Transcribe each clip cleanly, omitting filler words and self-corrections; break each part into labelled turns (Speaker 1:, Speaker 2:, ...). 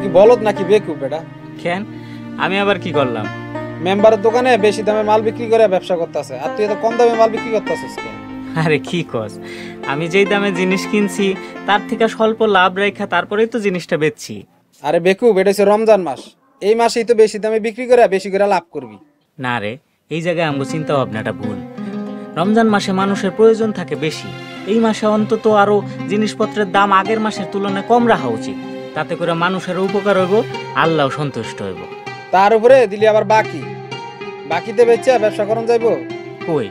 Speaker 1: কি বলদ নাকি বেকুব বেটা?
Speaker 2: কেন আমি আবার কি করলাম?
Speaker 1: মেম্বারের দোকানে বেশি দামে মাল বিক্রি করে ব্যবসা করতেছে, আর তুই এত কম দামে মাল বিক্রি করতেছিস কেন?
Speaker 2: আরে কি কস, আমি যেই দামে জিনিস কিনছি তার থেকে স্বল্প লাভ রেখা তারপরেই তো জিনিসটা বেচছি।
Speaker 1: আরে বেকুব, এটা হচ্ছে রমজান মাস, এই মাসেই তো বেশি দামে বিক্রি করে বেশি করে লাভ করবি।
Speaker 2: না রে, এই জায়গায় আমগো চিন্তা ভাবনাটা ভুল। রমজান মাসে মানুষের প্রয়োজন থাকে বেশি, এই মাসে অন্তত আরো জিনিসপত্রের দাম আগের মাসের তুলনায় কম রাখা উচিত, তাতে করে মানুষের উপকার হইব, আল্লাহ সন্তুষ্ট হইব।
Speaker 1: তার উপরে দিলি আবার বাকিতে বেচে ব্যবসা করন যাইবো?
Speaker 2: কই,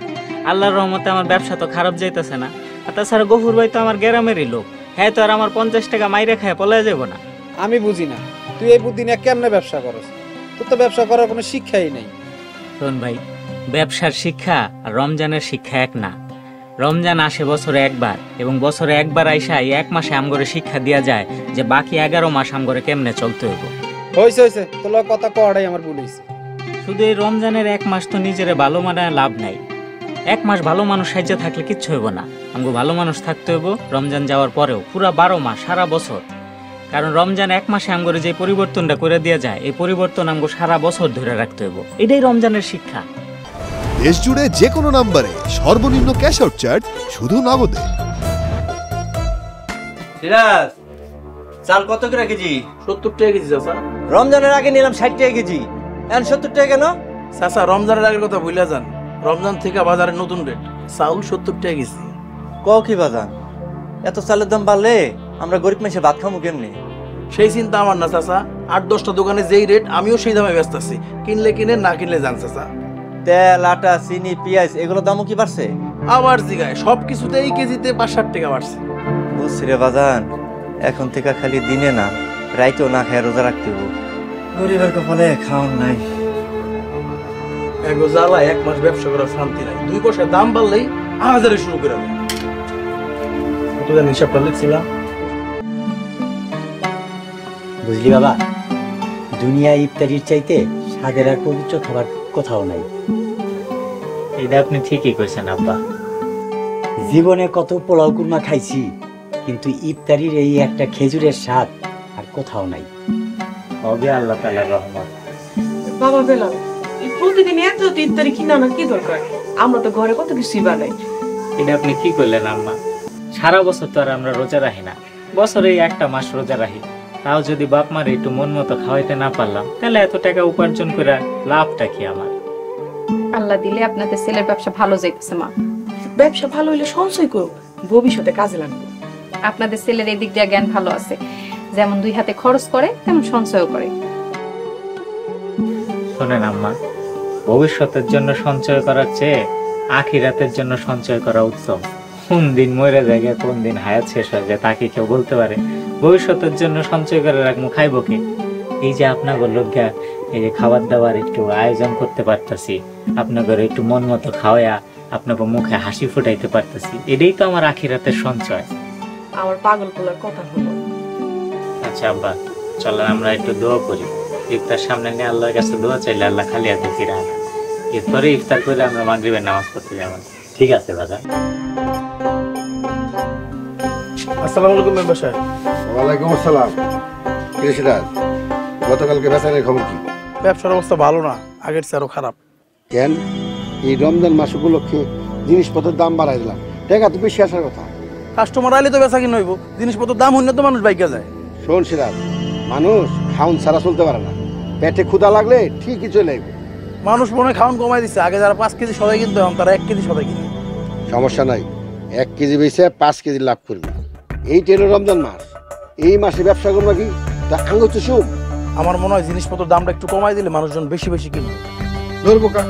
Speaker 2: আল্লাহর রহমতে আমার ব্যবসা তো খারাপ যাইতেছে না। আর তাছাড়া গফুর ভাই তো আমার গ্রামেরই লোক, হ্যাঁ তো আর আমার 50 টাকা মাইরে খায় পলায় যাবো না।
Speaker 1: আমি বুঝি না তুই এই বুদ্ধি নিয়ে কেমনে ব্যবসা করস, তোর তো ব্যবসা করার কোনো শিক্ষাই নেই।
Speaker 2: শোন ভাই, ব্যবসার শিক্ষা আর রমজানের শিক্ষা এক না। রমজান আসে বছরে একবার, এবং বছরে একবার আইসা এই এক মাসে আমগরে শিক্ষা দেওয়া যায় যে বাকি 11 মাস আমগরে কেমনে চলতে হইব।
Speaker 1: হয়েছে তোর কথা কওয়াটাই আমার ভুল হয়েছে।
Speaker 2: শুধু এই রমজানের এক মাস তো নিজেরে ভালো মানায় লাভ নাই। এক মাস ভালো মানুষ সাহায্য থাকলে কিচ্ছু হইব না, আমগো ভালো মানুষ থাকতে হইব রমজান যাওয়ার পরেও পুরা 12 মাস সারা বছর। কারণ রমজান এক মাসে আমগরে যে পরিবর্তনটা করে দেওয়া যায়, এই পরিবর্তন আমগো সারা বছর ধরে রাখতে হইব, এটাই রমজানের শিক্ষা।
Speaker 3: দেশ জুড়ে যে কোনো নম্বরে সর্বনিম্ন ক্যাশ আউট চার্জ শুধু নগদে।
Speaker 4: সিরাজ, চাল কত করে কেজি?
Speaker 5: 70 টাকা কেজি চাচা।
Speaker 4: রমজানের আগে নিলাম 60 টাকা কেজি, এখন 70 টাকা কেন?
Speaker 5: চাচা রমজানের আগের কথা ভুলে যান, রমজান থেকে বাজারে নতুন রেট, চাউল 70 টাকা কেজি।
Speaker 4: কও কি বাজান, এত চালের দাম বাড়লে আমরা গরিব মানুষে ভাত খামু কেমনি?
Speaker 5: সেই চিন্তা আমার না চাচা, 8-10টা দোকানে যেই রেট আমিও সেই দামে ব্যস্ত আছি, কিনলে কিনে না কিনলে যান চাচা।
Speaker 4: তেল, আটা, চিনি, পেঁয়াজ এগুলোর দামও কি বাড়ছে?
Speaker 5: আবার জিগায় সবকিছুতে এই কেজিতে 5-60 টাকা বাড়ছে।
Speaker 4: বুঝছি রে বাজান, এখন থেকে খালি দিনে না রাইতেও না খেয়ে রোজা রাখতে হবো, গরিবের কপালে খাওয়ান নাই।
Speaker 5: এগো জ্বালা, এক মাস ব্যবসা করার শান্তি নাই, 2 পয়সা দাম বাড়লেই হাজারে শুরু করে দেয়। কতদিন হিসাবটা লিখছিলাম।
Speaker 6: বুঝলি বাবা, দুনিয়া ইফতারির চাইতে স্বাদের আর পবিত্র খাবার কোথাও নাই।
Speaker 2: এটা আপনি ঠিকই কইছেন আব্বা।
Speaker 6: জীবনে কত পোলাও কুরমা খাইছি, কিন্তু ইফতারির এই একটা খেজুরের স্বাদ আর কোথাও নাই।
Speaker 2: হবে আল্লাহ তাআলার রহমত।
Speaker 7: বাবা বেলাল, প্রতিদিন এত ইফতারি কিনা না কি দরকার? আমরা তো ঘরে কত কিছুই বানাই।
Speaker 2: এটা আপনি কি করলেন আম্মা? সারা বছর তো আর আমরা রোজা রাখি না, বছরে একটা মাস রোজা রাখি। তাও যদি বাপ মারে একটু মন মতো খাওয়াইতে না পারলাম, তাহলে এত টাকা উপার্জন করে লাভটা কি আমার?
Speaker 8: আল্লাহ দিলে আপনাদের ছেলের ব্যবসা ভালো যাইতেছে মা।
Speaker 7: ব্যবসা ভালো হইলে সঞ্চয় করুক, ভবিষ্যতে কাজে লাগবে।
Speaker 8: আপনাদের ছেলের এই দিক দিয়ে জ্ঞান ভালো আছে, যেমন 2 হাতে খরচ করে তেমন সঞ্চয়ও করে।
Speaker 2: শোনেন আম্মা, ভবিষ্যতের জন্য সঞ্চয় করার চেয়ে আখিরাতের জন্য সঞ্চয় করা উত্তম। কোন দিন মরে যায়, কোন দিন হায়াত শেষ হয়ে যায় তা কি কেউ বলতে পারে? ভবিষ্যতের জন্য সঞ্চয় করে রাখবো, খাইবো কি? এই যে আপনাদের লোকরা এই যে খাবার দাবার একটু আয়োজন করতে পারতাছি, আপনাদের একটু মন মতো খাওয়া, আপনাকে মুখে হাসি ফুটাইতে পারতাছি, এটাই তো আমার আখিরাতের সঞ্চয়।
Speaker 7: আমার পাগল পোলার কথা হলো।
Speaker 2: আচ্ছা আব্বা, চলেন আমরা একটু দোয়া করি। ইফতার সামনে নিয়ে আল্লাহর কাছে দোয়া চাইলে আল্লাহ খালি হাতে ফিরে আনে। এরপরে ইফতার করে আমরা মাগরিবের নামাজ পড়তে যাব।
Speaker 6: ঠিক আছে বাবা।
Speaker 5: আসসালামু আলাইকুম মেম্বার সাহেব।
Speaker 9: ওয়ালাইকুম আসসালাম। সিরাজ, গতকালকে বেচারের খবর কি?
Speaker 5: ব্যবসার অবস্থা ভালো না, আগের চেয়ে আরো খারাপ।
Speaker 9: কেন? এই রমজান মাস উপলক্ষে জিনিসপত্রের দাম বাড়াই দিলাম, টাকা তো বেশি আসার কথা।
Speaker 5: কাস্টমার আইলে তো বেচা কিনে হইব, জিনিসপত্রের দাম হইলে তো মানুষ বাইকে যায়।
Speaker 9: শোন সিরাজ, মানুষ খাউন ছাড়া চলতে পারে না, পেটে ক্ষুধা লাগলে ঠিকই চলে আইব।
Speaker 5: মানুষ মনে হয় খাওয়ান কমাই দিচ্ছে, আগে যারা 5 কেজি সদাই কিনতে হন তারা 1 কেজি সদাই কিনে।
Speaker 9: সমস্যা নাই, 1 কেজি বেচে 5 কেজি লাভ করবি। এই টেলো রমজান মাস, এই মাসে ব্যবসা করবো কি তা আঙ্গ হচ্ছে শুভ।
Speaker 5: আমার মনে হয় জিনিসপত্রের দামটা একটু কমাই দিলে মানুষজন বেশি বেশি কিনবে।
Speaker 9: ধরবো কার,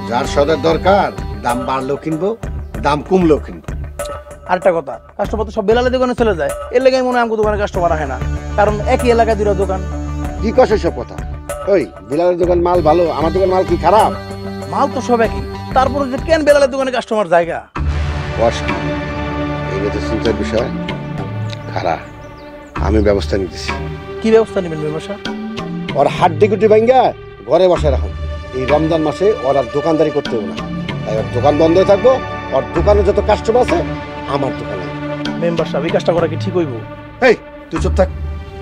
Speaker 9: যার সদের দরকার দাম বাড়লেও কিনবো, দাম কমলেও কিনবো।
Speaker 5: আরেকটা কথা, কাস্টমার তো সব বেলালের দোকানে চলে যায়, এর লেগে মনে হয় আমাকে দোকানে কাস্টমার রাখে না, কারণ একই এলাকায় 2টা দোকান।
Speaker 9: কি কষে সব কথা? ওই বিলালের দোকান মাল ভালো, আমার দোকান মাল কি খারাপ?
Speaker 5: মাল তো সব একই, তারপরে যে কেন বেলালের দোকানে কাস্টমার জায়গা
Speaker 9: কষ্ট, এইটা তো চিন্তার বিষয়। খারাপ, আমি ব্যবস্থা নিতেছি।
Speaker 5: কি ব্যবস্থা নেবেন মেম্বার সাহেব?
Speaker 9: ওর হাড্ডি গুটি ভাঙ্গা ঘরে বসে রাখুন। এই রমজান মাসে ওর আর দোকানদারি করতে হবে না, তাই ওর দোকান বন্ধ হয়ে থাকবো। ওর দোকানে যত কাস্টমার আছে আমার দোকানে।
Speaker 5: মেম্বার সাহেব, এই কাজটা করা কি ঠিক হইব?
Speaker 9: এই তুই চুপ থাক,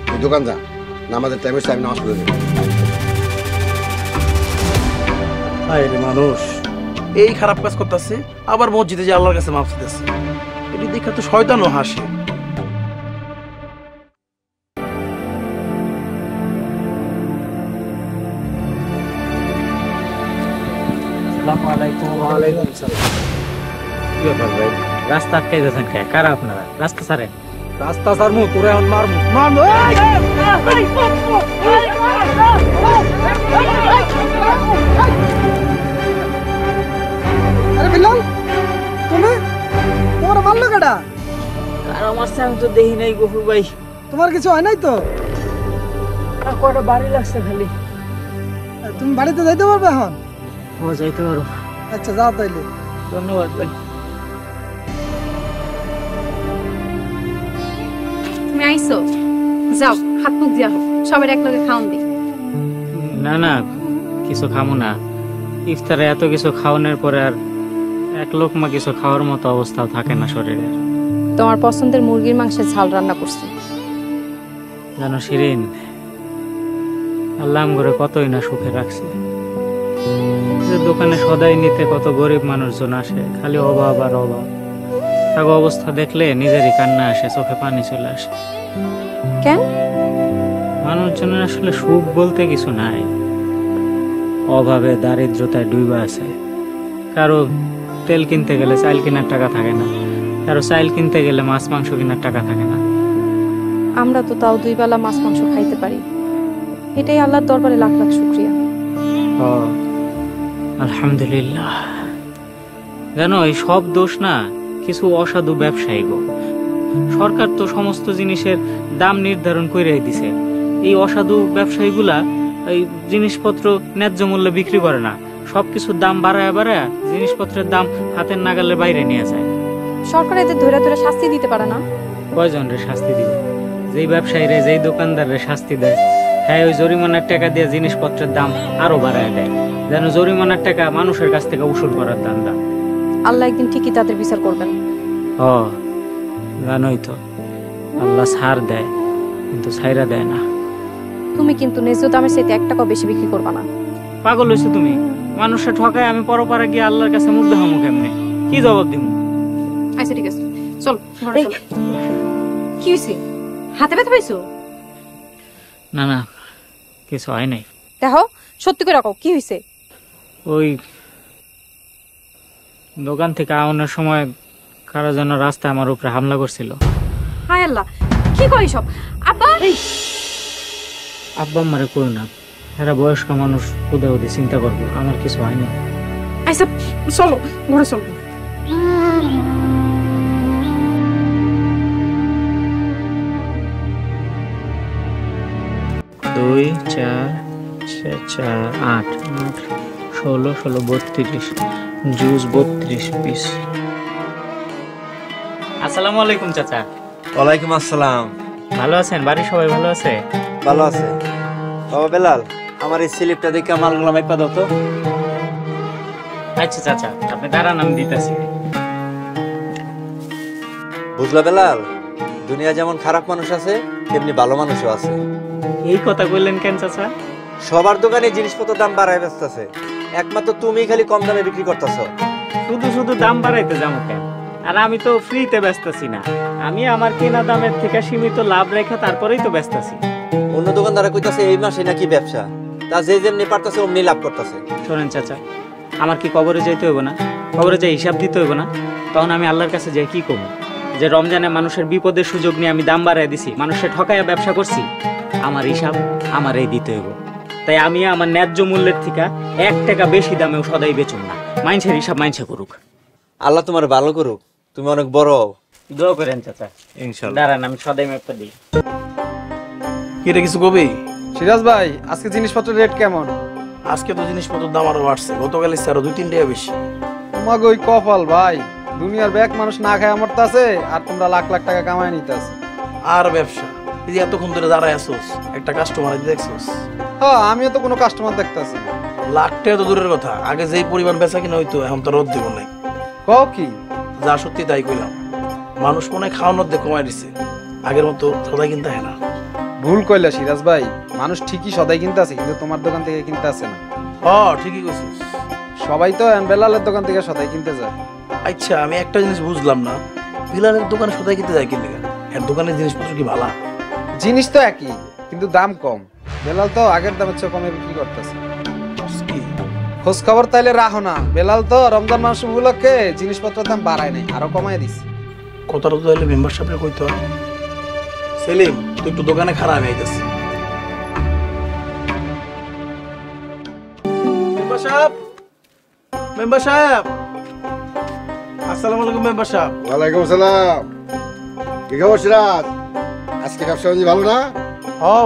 Speaker 9: তুই দোকান যা, নামাজের টাইমে আমি নামাজ পড়ে দেবো।
Speaker 5: হায় রে মানুষ, এই খারাপ কাজ করতেছে আবার মসজিদে যে আল্লাহর কাছে মাফ চাইতেছে। এটি দেখে তো শয়তানও হাসে।
Speaker 2: কি ব্যাপার ভাই, রাস্তা আটকে গেছেন কে? কারা আপনারা? রাস্তা ছাড়েন।
Speaker 1: রাস্তা সারমু তোরে এখন মারমু।
Speaker 10: আরে বিলাল, তুমি তোমার মারলো কেডা?
Speaker 6: আর আমার সামনে তো দেখি নাই গফুর ভাই।
Speaker 10: তোমার কিছু হয় নাই তো?
Speaker 6: আর কয়টা বাড়ি লাগছে খালি।
Speaker 10: তুমি বাড়িতে যাইতে পারবে এখন?
Speaker 6: ও যাইতে পারো।
Speaker 10: আচ্ছা যাও তাইলে।
Speaker 6: ধন্যবাদ ভাই।
Speaker 8: তুমি আইছো, যাও হাত মুখ দিয়া হোক, সবার এক লগে খাওন দি।
Speaker 2: না না, কিছু খামো না। ইফতারে এত কিছু খাওয়ানোর পরে আর এক লোকমা কিছু খাওয়ার মতো অবস্থাও থাকে না শরীরে।
Speaker 8: তোমার পছন্দের মুরগির মাংসের ঝাল রান্না করছি।
Speaker 2: জানো শিরিন, আল্লাহ আমগরে কতই না সুখে রাখছে। যে দোকানে সদাই নিতে কত গরিব মানুষজন আসে, খালি অভাব আর অভাব। তাকে অবস্থা দেখলে নিজেরই কান্না আসে, চোখে পানি চলে আসে।
Speaker 8: কেন?
Speaker 2: মানুষজনের আসলে সুখ বলতে কিছু নাই। অভাবে দারিদ্রতায় ডুবা আছে। কারো তেল কিনতে গেলে চাল কেনার টাকা থাকে না, কারো চাল কিনতে গেলে মাছ মাংস কেনার টাকা থাকে না।
Speaker 8: আমরা তো তাও 2 বেলা মাছ মাংস খাইতে পারি, এটাই আল্লাহর দরবারে লাখ লাখ শুকরিয়া।
Speaker 2: ও আলহামদুলিল্লাহ। জানো, এই সব দোষ না কিছু অসাধু ব্যবসায়ী গো। সরকার তো সমস্ত জিনিসের দাম নির্ধারণ করে দিছে। এই অসাধু ব্যবসায়ীগুলা এই জিনিসপত্র ন্যায্য মূল্যে বিক্রি করে না, সবকিছুর দাম বাড়ায় বাড়ায় জিনিসপত্রের দাম হাতের নাগালের বাইরে নিয়ে যায়।
Speaker 8: সরকার এদের ধরে ধরে শাস্তি দিতে পারে না?
Speaker 2: কয়জনরে শাস্তি দিবে? যেই ব্যবসায়ীরা যেই দোকানদাররে শাস্তি দেয়, হ্যাঁ ওই জরিমানার টাকা দিয়ে জিনিসপত্রের দাম আরো বাড়ায় দেয়, যেন জরিমানার টাকা মানুষের কাছ থেকে উসুল করার ধান্দা।
Speaker 8: আল্লাহ একদিন ঠিকই তাদের বিচার করবেন।
Speaker 2: ও জানোই তো, আল্লাহ ছাড় দেয় কিন্তু ছাইরা দেয় না।
Speaker 8: তুমি কিন্তু ন্যায্য দামের চাইতে 1 টাকা বেশি বিক্রি করবা না।
Speaker 2: পাগল হয়েছো তুমি? মানুষের ঠকায় আমি পরপারে গিয়ে আল্লাহর কাছে মুখ দেখামু কেমনে? কি জবাব দিব?
Speaker 8: আচ্ছা ঠিক আছে, চল ঘরে চল। কি হইছে? হাতে ব্যথা পাইছো?
Speaker 2: না না, কিছু হয় নাই।
Speaker 8: দেখো সত্যি করে রাখো, কি হইছে?
Speaker 2: ওই দোকান থেকে আওয়ানোর সময় কারা যেন রাস্তায় আমার উপরে হামলা করছিল।
Speaker 8: হায় আল্লাহ, কি কই সব? আব্বা,
Speaker 2: আব্বা আমারে কই না, এরা বয়স্ক মানুষ, উদে চিন্তা করবো, আমার কিছু হয়নি।
Speaker 8: আচ্ছা চলো ঘরে চলো।
Speaker 2: 2 4 4 8 16 32 জুস 32 পিস। আসসালামু আলাইকুম চাচা।
Speaker 4: ওয়ালাইকুম আসসালাম।
Speaker 2: ভালো আছেন? বাড়ির সবাই ভালো আছে?
Speaker 4: ভালো আছে। বাবা বেলাল, আমার এই স্লিপটা দেখে মালগুলো মাইপা দাও তো।
Speaker 2: আচ্ছা চাচা, আপনি দাঁড়ান, আমি দিতেছি।
Speaker 4: বুঝলা বেলাল, দুনিয়া যেমন খারাপ মানুষ আছে তেমনি ভালো মানুষও আছে।
Speaker 2: এই কথা বললেন কেন চাচা?
Speaker 4: সবার দোকানে জিনিসপত্রের দাম বাড়ায় বেচতেছে, একমাত্র তুমি খালি কম দামে বিক্রি করতেছো।
Speaker 2: শুধু শুধু দাম বাড়াইতে যাবো কেন? আর আমি তো ফ্রিতে বেচতেছি না, আমি আমার কেনা দামের থেকে সীমিত লাভ রেখে তারপরেই তো বেচতেছি।
Speaker 4: অন্য দোকানদাররা কইতাছে এই মাসে নাকি ব্যবসা, তা যে যেমনি পারতাছে অমনি লাভ করতেছে।
Speaker 2: শোনেন চাচা, আমার কি কবরে যাইতে হইব না? কবরে যাই হিসাব দিতে হইব না? তখন আমি আল্লাহর কাছে যাই কি করবো? যে রমজানে মানুষের বিপদের সুযোগ নিয়ে আমি দাম বাড়াই দিছি, মানুষের ঠকাইয়া ব্যবসা করছি, আমার হিসাব আমার এই দিতে হইব। তাই আমি আমার ন্যায্য মূল্যের থেকে 1 টাকা বেশি দামেও সদাই বেচুন না। মাইনছের হিসাব মাইনছে করুক।
Speaker 4: আল্লাহ তোমার ভালো করুক, তুমি অনেক বড় হও।
Speaker 2: দোয়া করেন চাচা। ইনশাআল্লাহ। দাঁড়ান, আমি সদাই ম্যাপটা দিই।
Speaker 5: কি রে, কিছু কবি?
Speaker 1: সিরাজ ভাই, আজকে জিনিসপত্রের রেট কেমন?
Speaker 5: আজকে তো জিনিসপত্রের দাম আরো বাড়ছে, গতকাল ইচ্ছে আরো 2-3 টাকা বেশি।
Speaker 1: তোমাকে ওই কপাল ভাই, দুনিয়ার ব্যাগ মানুষ না খায় মরতাছে আর তোমরা লাখ লাখ টাকা কামায় নিতেছে।
Speaker 5: আর ব্যবসা, এই যে এতক্ষণ ধরে দাঁড়ায় আসোস, একটা কাস্টমার দেখছোস?
Speaker 1: হ্যাঁ, আমিও তো কোনো কাস্টমার দেখতাছি না।
Speaker 5: লাখ টাকা তো দূরের কথা, আগে যেই পরিমাণ বেচা কিনা হইতো এখন তো রোদ দিব নাই।
Speaker 1: কও কি?
Speaker 5: যা সত্যি তাই কইলাম, মানুষ মনে হয় খাওয়ানোর দিয়ে কমাই দিছে, আগের মতো সদাই কিনতে হয় না।
Speaker 1: ভুল কইলা সিরাজ ভাই, মানুষ ঠিকই সদাই কিনতে আছে, কিন্তু তোমার দোকান থেকে কিনতে আছে না।
Speaker 5: ঠিকই কইছিস।
Speaker 1: সবাই তো বেলালের দোকান থেকে সদাই কিনতে যায়।
Speaker 5: আচ্ছা, আমি একটা জিনিস বুঝলাম না, বিলালের দোকানে সদাই কিনতে যায় কি লেগা? এর দোকানের জিনিসপত্র কি ভালো?
Speaker 1: জিনিস তো একই, কিন্তু দাম কম। বেলাল তো আগের দামের চেয়ে কমে বিক্রি করতেছে। খোঁজ খবর তাইলে রাখো না, বেলাল তো রমজান মাস উপলক্ষে জিনিসপত্রের দাম বাড়ায় নাই, আরো কমায় দিছে।
Speaker 5: কথাটা তো তাহলে মেম্বার সাহেবের কইতে হয়। সেলিম, তুই একটু দোকানে খারাপ হয়ে যাচ্ছে। মেম্বার সাহেব, মেম্বার সাহেব, আসসালামু আলাইকুম মেম্বার সাহেব।
Speaker 9: ওয়ালাইকুম আসসালাম। কি খবর সিরাজ? আজকে ব্যবসা বাণিজ্য ভালো না?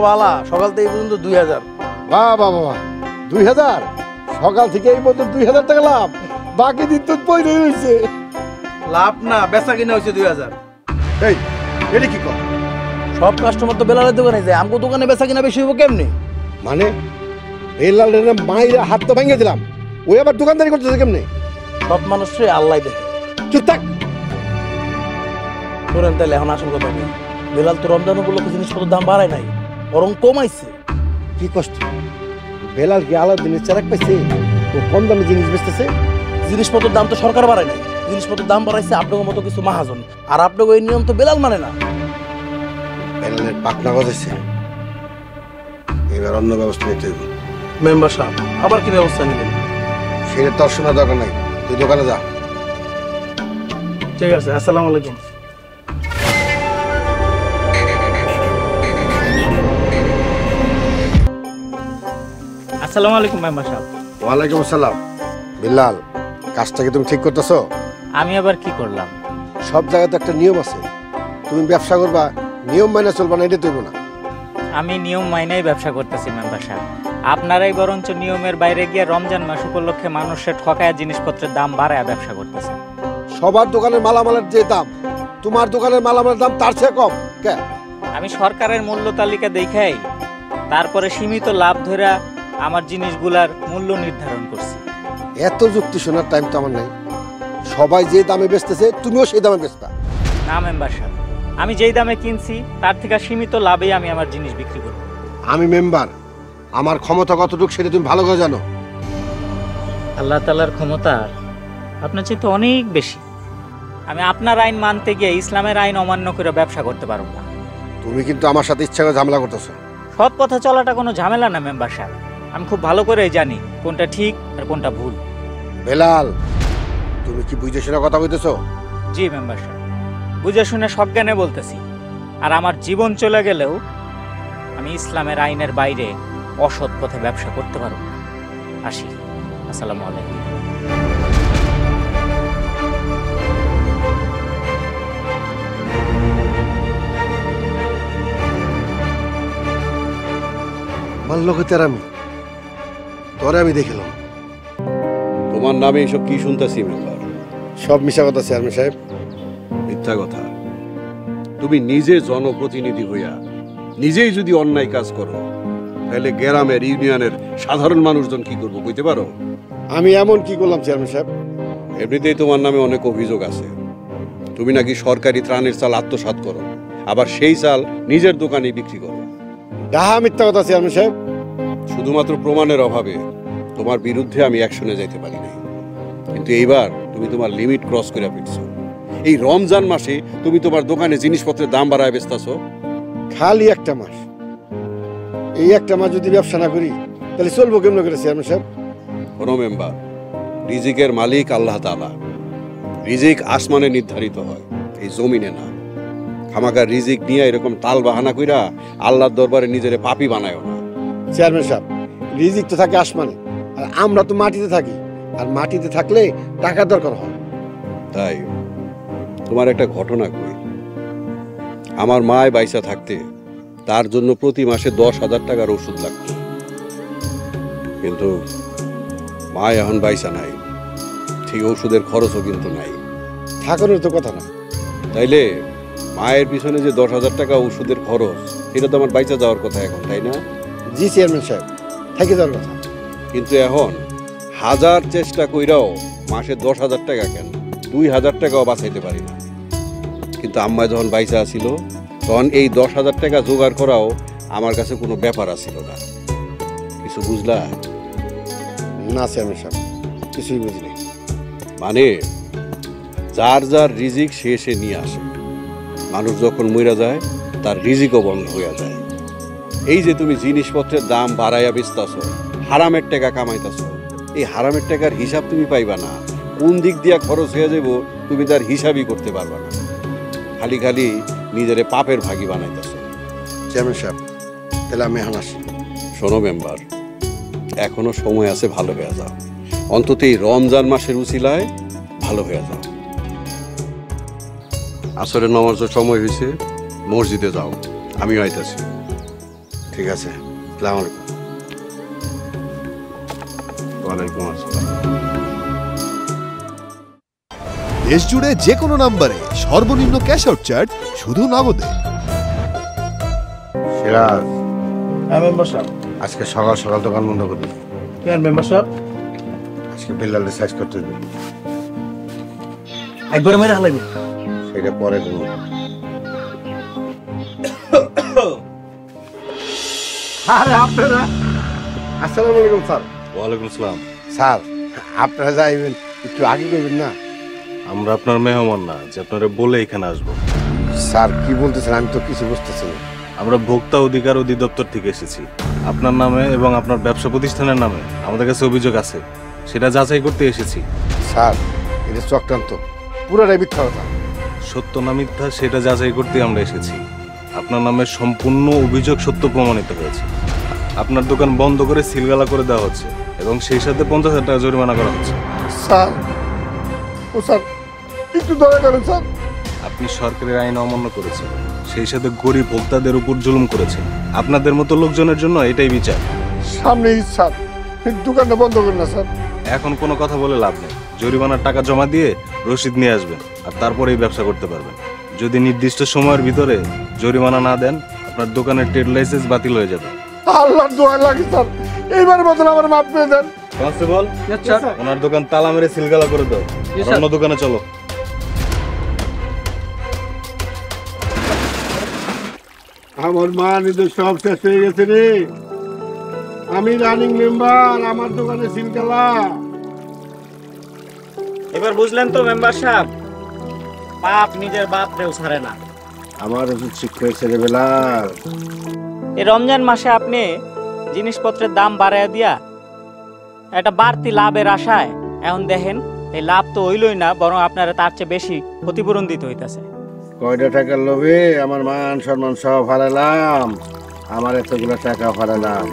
Speaker 5: ভালা, সকাল থেকে এই পর্যন্ত 2000।
Speaker 9: বাহ বাহ বাহ, 2000? সকাল থেকে এই পর্যন্ত 2000 টাকা লাভ? বাকি দিন তো পয়সা রয়েছে।
Speaker 5: লাভ না, বেচা কিনা হয়েছে 2000।
Speaker 9: এই, এটা কি কর?
Speaker 5: সব কাস্টমার তো বেলালের দোকানে যায়, আমগো দোকানে বেচা কিনা বেশি হইব কেমনে?
Speaker 9: মানে বেলালের মাইরা হাত তো ভেঙে দিলাম, ওই আবার দোকানদারি করতেছে কেমনে?
Speaker 5: সব মানুষরে আল্লাহ দেখে।
Speaker 9: চুপ থাক।
Speaker 5: শোনেন তাহলে এখন আসল কথা বলি, বেলাল তো রমজান উপলক্ষে জিনিসপত্রের দাম বাড়ায় নাই, বরং কমাইছে।
Speaker 9: কি কষ্ট? বেলাল কি আলাদিনের চেরাক পাইছে? ও কম দামে জিনিস বেচতেছে।
Speaker 5: জিনিসপত্রের দাম তো সরকার বাড়ায় নাই, জিনিসপত্রের দাম বাড়াইছে আপনার মতো কিছু মাহাজন। আর আপনাকে এই নিয়ম তো বেলাল মানে না।
Speaker 9: বেলালের পাকনা গজাইছে, এবার অন্য ব্যবস্থা নিতে হবে।
Speaker 5: মেম্বার সাহেব, আবার কি ব্যবস্থা নেবেন?
Speaker 9: সেটা তোর শোনা দরকার নাই, তুই দোকানে যা।
Speaker 5: ঠিক আছে, আসসালামু আলাইকুম।
Speaker 2: আসসালামু আলাইকুম মেম্বার সাহেব।
Speaker 9: ওয়ালাইকুম আসসালাম। বিল্লাল, কাজটা কি তুমি ঠিক করতেছো?
Speaker 2: আমি আবার কি করলাম?
Speaker 9: সব জায়গায় তো একটা নিয়ম আছে, তুমি ব্যবসা করবা নিয়ম মাইনে চলবা না, এটা তৈব না।
Speaker 2: আমি নিয়ম মাইনাই ব্যবসা করতেছি মেম্বার সাহেব। আপনারাই বরঞ্চ নিয়মের বাইরে গিয়ে রমজান মাস উপলক্ষে মানুষের ঠকায়া জিনিসপত্রের দাম বাড়ায় ব্যবসা করতেছে।
Speaker 9: সবার দোকানের মালামালের যে দাম, তোমার দোকানের মালামালের দাম তার চেয়ে কম কে?
Speaker 2: আমি সরকারের মূল্য তালিকা দেখাই, তারপরে সীমিত লাভ ধরে আমার জিনিসগুলার মূল্য নির্ধারণ করছি।
Speaker 9: এত যুক্তি শোনার টাইম তো আমার নাই। সবাই যে দামে বেচতেছে তুমিও সেই দামে বেচতা।
Speaker 2: না মেম্বার সাহেব, আমি যেই দামে কিনছি তার থেকে সীমিত লাভেই আমি আমার জিনিস বিক্রি করব।
Speaker 9: আমি মেম্বার, আমার ক্ষমতা কতটুকু সেটা তুমি ভালো করে জানো।
Speaker 2: আল্লাহ তাআলার ক্ষমতা আপনার চেয়ে অনেক বেশি। আমি আপনার আইন মানতে গিয়ে ইসলামের আইন অমান্য করে ব্যবসা করতে পারবো না।
Speaker 9: তুমি কিন্তু আমার সাথে ইচ্ছা করে ঝামেলা করতেছো।
Speaker 2: সৎ পথে চলাটা কোনো ঝামেলা না মেম্বার সাহেব, আমি খুব ভালো করেই জানি কোনটা ঠিক আর কোনটা ভুল।
Speaker 9: বেলাল, তুমি কি বুঝে শুনে কথা বলতেছো?
Speaker 2: জি মেম্বার সাহেব, বুঝে শুনে সজ্ঞানে বলতেছি। আর আমার জীবন চলে গেলেও আমি ইসলামের আইনের বাইরে অসৎ পথে ব্যবসা করতে পারবো না। আসি, আসসালামু আলাইকুম।
Speaker 9: মানলো হইতে আমি তোরে আমি দেখিলাম।
Speaker 11: তোমার নামে এইসব কি শুনতেছি মেম্বার?
Speaker 9: সব মিশা কথা চেয়ারম্যান সাহেব।
Speaker 11: মিথ্যা কথা। তুমি নিজে জনপ্রতিনিধি হইয়া নিজেই যদি অন্যায় কাজ করো, তাহলে গ্রামের ইউনিয়নের সাধারণ মানুষজন কি করবো কইতে পারো?
Speaker 9: আমি এমন কি করলাম চেয়ারম্যান সাহেব?
Speaker 11: এমনিতেই তোমার নামে অনেক অভিযোগ আছে। তুমি নাকি সরকারি ত্রাণের চাল আত্মসাৎ করো, আবার সেই চাল নিজের দোকানে বিক্রি করো।
Speaker 9: ডাহা মিথ্যা কথা চেয়ারম্যান সাহেব।
Speaker 11: শুধুমাত্র প্রমাণের অভাবে তোমার বিরুদ্ধে আমি অ্যাকশনে যাইতে পারি নাই, কিন্তু এইবার তুমি তোমার লিমিট ক্রস করে ফেলছো। এই রমজান মাসে তুমি তোমার দোকানে জিনিসপত্রের দাম বাড়ায় বেচতাছো।
Speaker 9: খালি একটা মাস, এই একটা মাস যদি ব্যবসা না করি তাহলে চলবো কেমন করে চেয়ারম্যান সাহেব?
Speaker 11: কোনো মেম্বার, রিজিকের মালিক আল্লাহ তাআলা। রিজিক আসমানে নির্ধারিত হয়, এই জমিনে না। খামাকার রিজিক নিয়ে এরকম তাল বাহানা কইরা আল্লাহর দরবারে নিজেরে পাপী বানায়ও না।
Speaker 9: চেয়ারম্যান সাহেব, রিজিক তো থাকে আসমানে, আর আমরা তো মাটিতে থাকি, আর মাটিতে থাকলে টাকার দরকার হয়।
Speaker 11: তাই তোমার একটা ঘটনা কই। আমার মায় বাইসা থাকতে তার জন্য প্রতি মাসে 10,000 টাকার ওষুধ লাগতো, কিন্তু মা এখন বাইসা নাই, ঠিক ওষুধের খরচও কিন্তু নাই।
Speaker 9: থাকানোর তো কথা না।
Speaker 11: তাইলে মায়ের পিছনে যে 10,000 টাকা ওষুধের খরচ, এটা তো আমার বাইসা যাওয়ার কথা এখন, তাই না?
Speaker 9: জি চেয়ারম্যান সাহেব, থেকে যাওয়ার কথা।
Speaker 11: কিন্তু এখন হাজার চেষ্টা কইরাও মাসে 10,000 টাকা কেন, 2,000 টাকাও বাঁচাইতে পারি না। কিন্তু আম্মা যখন বাইসা ছিল তখন এই 10,000 টাকা জোগাড় করাও আমার কাছে কোনো ব্যাপার আছিল না। কিছু বুঝলা?
Speaker 9: না চেয়ারম্যান সাহেব, কিছুই বুঝিনি।
Speaker 11: মানে যার যার রিজিক সে সে নিয়ে আসে। মানুষ যখন মইরা যায় তার রিজিকও বন্ধ হইয়া যায়। এই যে তুমি জিনিসপত্রের দাম বাড়াইয়া বেচতাছ, হারামের টাকা কামাইতাছ, এই হারামের টাকার হিসাব তুমি পাইবা না। কোন দিক দিয়া খরচ হয়ে যাব তুমি তার হিসাবই করতে পারবা না। খালি খালি নিজেরে পাপের ভাগী বানাইতাছ।
Speaker 9: চেয়ারম্যান সাহেব, তাহলে আমি এখন আসি।
Speaker 11: শোনো মেম্বার, এখনো সময় আছে, ভালো হয়ে যাও। অন্তত এই রমজান মাসের উছিলায় ভালো হয়ে যাও। আসরের নামাজের সময় হয়েছে, মসজিদে যাও, আমিও আইতাছি।
Speaker 9: ঠিক আছে, আসসালামু আলাইকুম।
Speaker 11: ওয়ালাইকুম আসসালাম।
Speaker 3: দেশ জুড়ে যে কোনো নম্বরে সর্বনিম্ন ক্যাশ আউট চার্জ শুধু নগদে।
Speaker 9: সিরাজ,
Speaker 5: হ্যাঁ মেম্বার সাহেব।
Speaker 9: আজকে সকাল সকাল দোকান বন্ধ করবি।
Speaker 5: কেন মেম্বার সাহেব?
Speaker 9: আজকে বেলালে সাইজ করতে দিবি।
Speaker 5: একবারে মেরে হালাইবি।
Speaker 9: সেটা পরে দেবো। আরে আপনারা, আসসালামু আলাইকুম স্যার।
Speaker 12: ওয়ালাইকুম আসসালাম।
Speaker 9: স্যার, আপনারা যাইবেন, একটু আগে করবেন না?
Speaker 12: আমরা আপনার মেহমান না যে আপনারা বলে এখানে আসবো।
Speaker 9: স্যার কি বলতেছেন, আমি তো কিছু বুঝতেছি না।
Speaker 12: আমরা ভোক্তা অধিকার অধিদপ্তর থেকে এসেছি। আপনার নামে এবং আপনার ব্যবসা প্রতিষ্ঠানের নামে আমাদের কাছে অভিযোগ আছে, সেটা যাচাই করতে এসেছি।
Speaker 9: স্যার, এটা চক্রান্ত, পুরোটাই মিথ্যা কথা।
Speaker 12: সত্য না মিথ্যা সেটা যাচাই করতে আমরা এসেছি। আপনার নামে সম্পূর্ণ অভিযোগ সত্য প্রমাণিত হয়েছে। আপনার দোকান বন্ধ করে সিলগালা করে দেওয়া হচ্ছে এবং সেই সাথে 50,000 টাকা জরিমানা করা হচ্ছে।
Speaker 9: স্যার, ও স্যার একটু দয়া করেন স্যার।
Speaker 12: আপনি সরকারের আইন অমান্য করেছেন, সেই সাথে গরিব ভোক্তাদের উপর জুলুম করেছেন। আপনাদের মতো লোকজনের জন্য এটাই বিচার।
Speaker 9: সামনে ঈদ স্যার, দোকানটা বন্ধ করেন না স্যার।
Speaker 12: এখন কোনো কথা বলে লাভ নেই। জরিমানার টাকা জমা দিয়ে রসিদ নিয়ে আসবেন, আর তারপরেই ব্যবসা করতে পারবেন। যদি নির্দিষ্ট সময়ের ভিতরে জরিমানা না দেন, আপনার দোকানের ট্রেড লাইসেন্স বাতিল হয়ে যাবে।
Speaker 9: আল্লাহর দোয়া লাগে স্যার, এইবার মতন আমার মাফ করে দেন।
Speaker 12: কনস্টেবল, ওনার দোকান তালা মেরে সিলগালা করে দাও, অন্য দোকানে চলো।
Speaker 9: আমার মা নিজের সব শেষ হয়ে গেছে রে। আমি রানিং মেম্বার, আমার দোকানে সিলগালা।
Speaker 2: এবার বুঝলেন তো মেম্বার সাহেব, বাপ নিজের বাপ রেও ছাড়ে না।
Speaker 9: আমার ওষুধ শিক্ষা হয়েছে রে বেলাল।
Speaker 2: এই রমজান মাসে আপনি জিনিসপত্রের দাম বাড়াইয়া দিয়া একটা বাড়তি লাভের আশায় এখন দেখেন এই লাভ তো হইলই না, বরং আপনারা তার চেয়ে বেশি ক্ষতিপূরণ দিতে হইতাছে।
Speaker 9: কয়টা টাকার লোভে আমার মান সম্মান সব হারালাম, আমার এতগুলো টাকা হারালাম।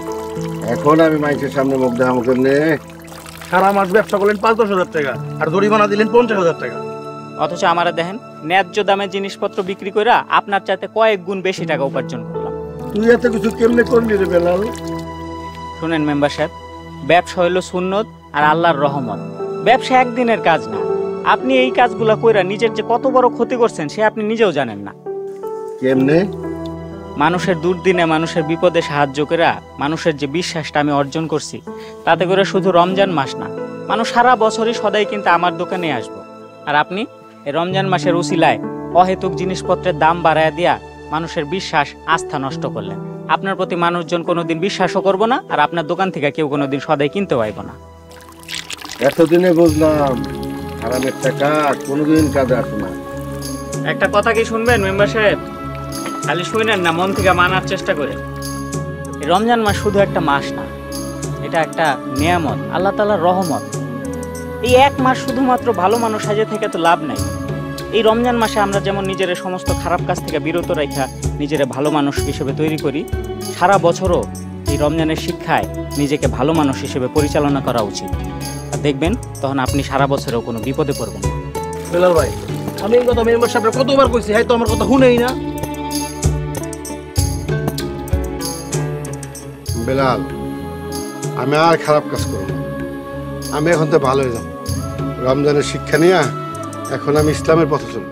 Speaker 9: এখন আমি মানুষের সামনে মুখ দেখাম কেমনে?
Speaker 5: সারা মাস ব্যবসা করলেন 5-10 টাকা, আর জরিমানা দিলেন 50,000 টাকা।
Speaker 2: অথচ আমারা দেখেন ন্যায্য দামে জিনিসপত্র বিক্রি করে আপনার চাইতে কয়েক গুণ বেশি টাকা উপার্জন করলাম।
Speaker 9: তুই এত কিছু কেমনে করলি রে বেলাল?
Speaker 2: শুনেন মেম্বার সাহেব, ব্যবসা হইল সুন্নত আর আল্লাহর রহমত। ব্যবসা একদিনের কাজ না। আপনি এই কাজগুলা কইরা নিজের যে কত বড় ক্ষতি করছেন সে আপনি নিজেও জানেন না।
Speaker 9: কেমনে?
Speaker 2: মানুষের দুর্দিনে মানুষের বিপদে সাহায্য করে মানুষের যে বিশ্বাসটা আমি অর্জন করছি, তাতে করে শুধু রমজান মাস না, মানুষ সারা বছরই সদাই কিন্তু আমার দোকানে আসবো। আর আপনি এই রমজান মাসের উসিলায় অহেতুক জিনিসপত্রের দাম বাড়ায় দিয়া মানুষের বিশ্বাস আস্থা নষ্ট করলেন। আপনার প্রতি মানুষজন কোনোদিন বিশ্বাসও করবো না, আর আপনার দোকান থেকে কেউ কোনোদিন সদাই কিনতে পাইব না।
Speaker 9: এতদিনে বুঝলাম হারামের টাকা কোনোদিন কাজে আসে না।
Speaker 2: একটা কথা কি শুনবেন মেম্বার সাহেব? খালি শুনেন না, মন থেকে মানার চেষ্টা করেন। এই রমজান মাস শুধু একটা মাস না, এটা একটা নিয়ামত, আল্লাহ তাআলার রহমত। এই এক মাস শুধুমাত্র ভালো মানুষ সাজে থেকে তো লাভ নাই। এই রমজান মাসে আমরা যেমন নিজের সমস্ত খারাপ কাজ থেকে বিরত রাখা নিজের ভালো মানুষ হিসেবে তৈরি করি, সারা বছরও এই রমজানের শিক্ষায় নিজেকে ভালো মানুষ হিসেবে পরিচালনা করা উচিত। আর দেখবেন তখন আপনি সারা বছরেও কোনো বিপদে পড়বেন না।
Speaker 5: বেলাল ভাই, আমি এই কথা মেম্বার সাহেবরা কতবার কইছি, হ্যাঁ তো আমার কথা শুনেই না।
Speaker 9: বেলাল, আমি আর খারাপ কাজ করব না। আমি এখন তো ভালো হয়ে যাব। রমজানের শিক্ষা নিয়ে এখন আমি ইসলামের পথে চলব।